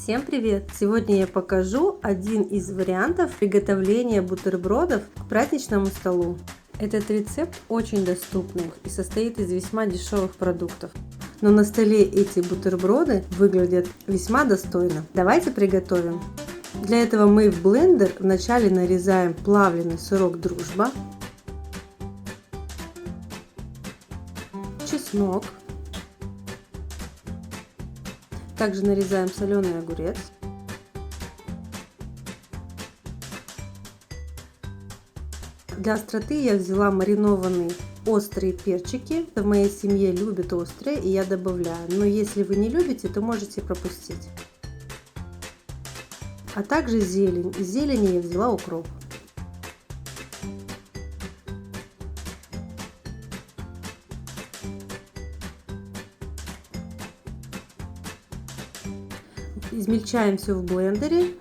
Всем привет! Сегодня я покажу один из вариантов приготовления бутербродов к праздничному столу. Этот рецепт очень доступный и состоит из весьма дешевых продуктов. Но на столе эти бутерброды выглядят весьма достойно. Давайте приготовим. Для этого мы в блендер вначале нарезаем плавленый сырок дружба, чеснок, также нарезаем соленый огурец, для остроты я взяла маринованные острые перчики. В моей семье любят острые, и я добавляю. Но если вы не любите, то можете пропустить. А также зелень. Из зелени я взяла укроп. Измельчаем все в блендере,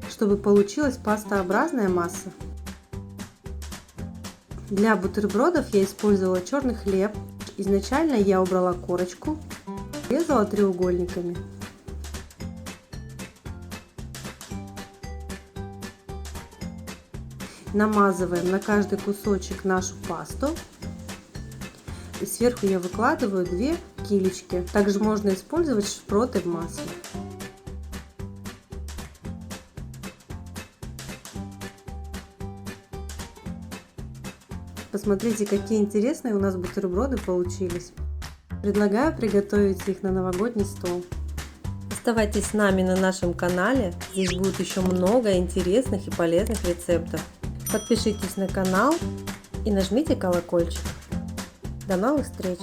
чтобы получилась пастообразная масса. Для бутербродов я использовала черный хлеб. Изначально я убрала корочку, резала треугольниками. Намазываем на каждый кусочек нашу пасту. И сверху я выкладываю 2 килечки. Также можно использовать шпроты в масле. Посмотрите, какие интересные у нас бутерброды получились. Предлагаю приготовить их на новогодний стол. Оставайтесь с нами на нашем канале. Здесь будет еще много интересных и полезных рецептов. Подпишитесь на канал и нажмите колокольчик. До новых встреч!